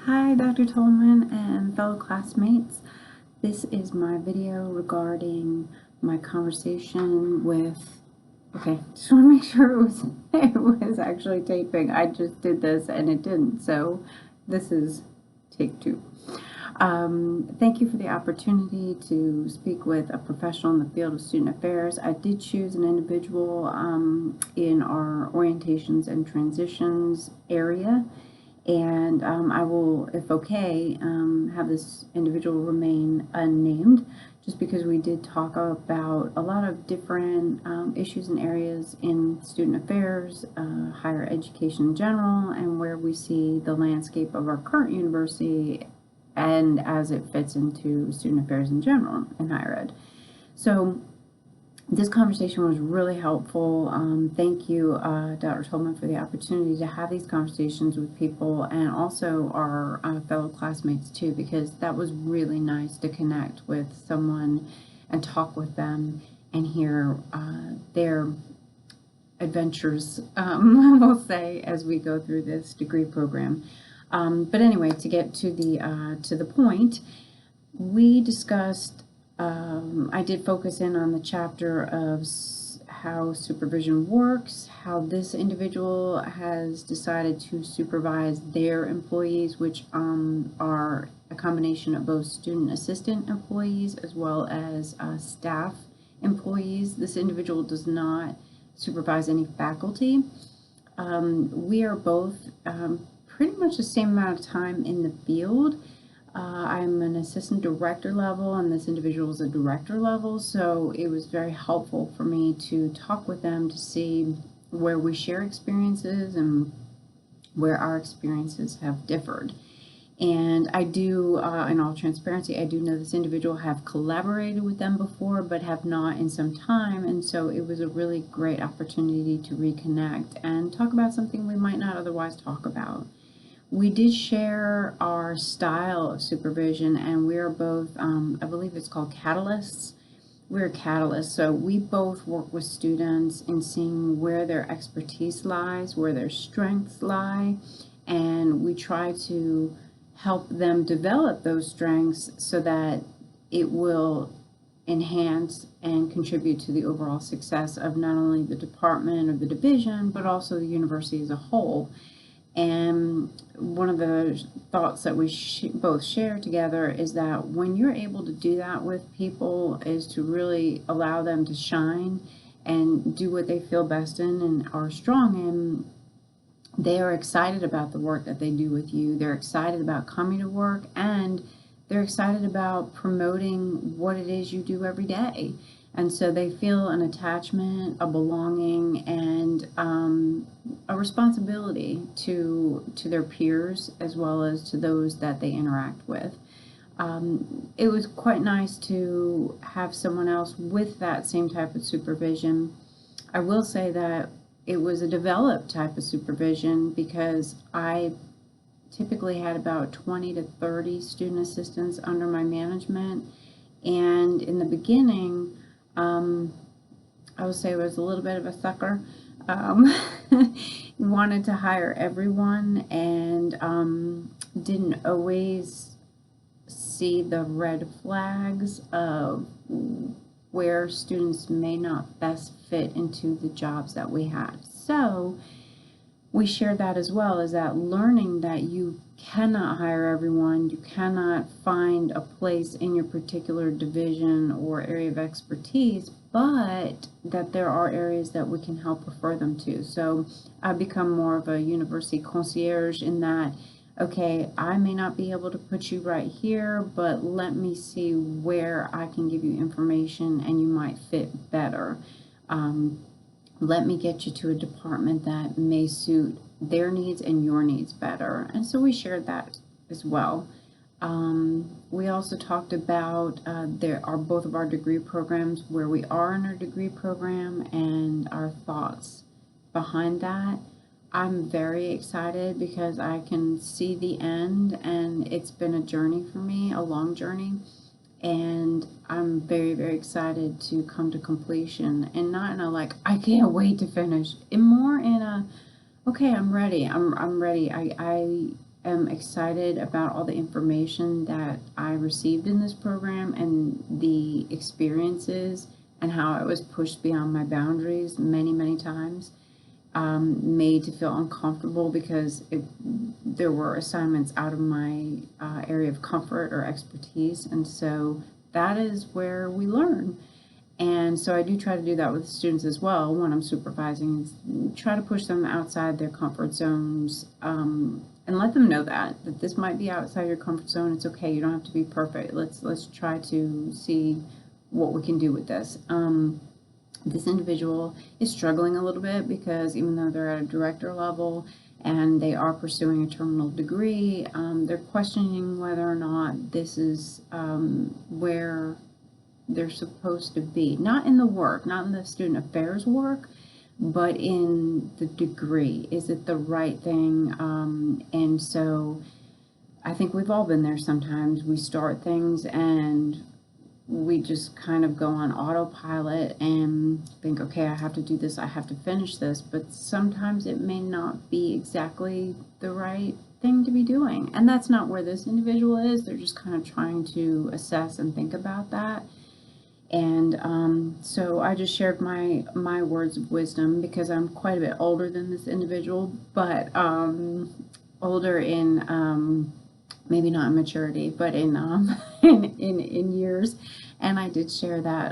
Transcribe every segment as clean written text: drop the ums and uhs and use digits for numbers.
Hi, Dr. Tolman and fellow classmates. This is my video regarding my conversation with, okay, just want to make sure it was actually taping. I just did this and it didn't, so this is take two. Thank you for the opportunity to speak with a professional in the field of student affairs. I did choose an individual in our orientations and transitions area. And I will, if okay, have this individual remain unnamed, just because we did talk about a lot of different issues and areas in student affairs, higher education in general, and where we see the landscape of our current university and as it fits into student affairs in general in higher ed. So this conversation was really helpful. Thank you, Dr. Tolman, for the opportunity to have these conversations with people, and also our fellow classmates too, because that was really nice to connect with someone and talk with them and hear their adventures, we'll say, as we go through this degree program. But anyway, to get to the point, we discussed. I did focus in on the chapter of how supervision works, how this individual has decided to supervise their employees, which are a combination of both student assistant employees as well as staff employees. This individual does not supervise any faculty. We are both pretty much the same amount of time in the field. I'm an assistant director level, and this individual is a director level, so it was very helpful for me to talk with them to see where we share experiences and where our experiences have differed. And I do, in all transparency, I do know this individual have collaborated with them before, but have not in some time, and so it was a really great opportunity to reconnect and talk about something we might not otherwise talk about. We did share our style of supervision, and we are both, I believe it's called catalysts. We're catalysts, so we both work with students in seeing where their expertise lies, where their strengths lie, and we try to help them develop those strengths so that it will enhance and contribute to the overall success of not only the department or the division, but also the university as a whole. And one of the thoughts that we both share together is that when you're able to do that with people is to really allow them to shine and do what they feel best in and are strong in. They are excited about the work that they do with you. They're excited about coming to work, and they're excited about promoting what it is you do every day. And so they feel an attachment, a belonging, and a responsibility to their peers as well as to those that they interact with. It was quite nice to have someone else with that same type of supervision. I will say that it was a developed type of supervision because I typically had about 20 to 30 student assistants under my management, and in the beginning, I would say I was a little bit of a sucker. Wanted to hire everyone and didn't always see the red flags of where students may not best fit into the jobs that we had. So we share that as well, is that learning that you cannot hire everyone, you cannot find a place in your particular division or area of expertise, but that there are areas that we can help refer them to. So I've become more of a university concierge in that, okay, I may not be able to put you right here, but let me see where I can give you information and you might fit better. Let me get you to a department that may suit their needs and your needs better. And so we shared that as well. We also talked about there are both of our degree programs, where we are in our degree program and our thoughts behind that. I'm very excited because I can see the end, and it's been a journey for me, a long journey. And I'm very, very excited to come to completion, and not in a like, I can't wait to finish, and more in a, okay, I'm ready. I'm ready. I am excited about all the information that I received in this program and the experiences and how I was pushed beyond my boundaries many, many times, made to feel uncomfortable because there were assignments out of my area of comfort or expertise. And so that is where we learn. And so I do try to do that with students as well when I'm supervising, is try to push them outside their comfort zones, and let them know that this might be outside your comfort zone. It's okay. You don't have to be perfect. Let's try to see what we can do with this. This individual is struggling a little bit because even though they're at a director level and they are pursuing a terminal degree, they're questioning whether or not this is where they're supposed to be. Not in the work, not in the student affairs work, but in the degree. Is it the right thing? And so I think we've all been there sometimes. We start things and we just kind of go on autopilot and think, okay, I have to do this, I have to finish this, but sometimes it may not be exactly the right thing to be doing. And that's not where this individual is. They're just kind of trying to assess and think about that. And so I just shared my words of wisdom because I'm quite a bit older than this individual, but older in maybe not in maturity, but in in years. And I did share that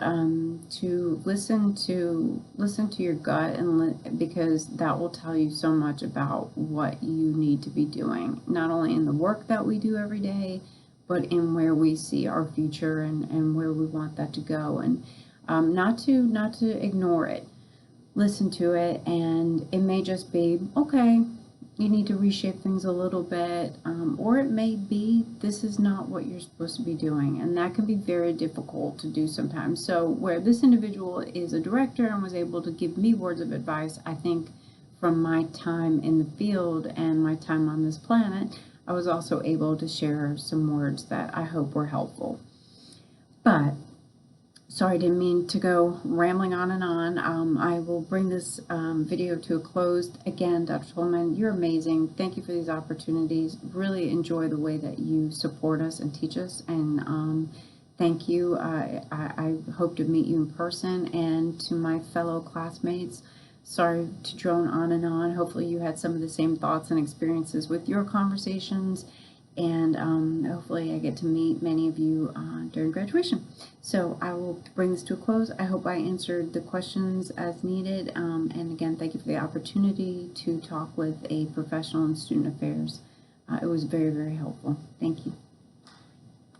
to listen to your gut, and because that will tell you so much about what you need to be doing, not only in the work that we do every day, but in where we see our future and where we want that to go. And not to ignore it. Listen to it, and it may just be, okay, you need to reshape things a little bit, or it may be this is not what you're supposed to be doing, and that can be very difficult to do sometimes. So where this individual is a director and was able to give me words of advice, I think from my time in the field and my time on this planet, I was also able to share some words that I hope were helpful. But sorry, I didn't mean to go rambling on and on. I will bring this video to a close. Again, Dr. Tolman, you're amazing. Thank you for these opportunities. Really enjoy the way that you support us and teach us. And thank you. I hope to meet you in person. And to my fellow classmates, sorry to drone on and on. Hopefully you had some of the same thoughts and experiences with your conversations. And hopefully I get to meet many of you during graduation. So I will bring this to a close. I hope I answered the questions as needed. And again, thank you for the opportunity to talk with a professional in student affairs. It was very, very helpful. Thank you.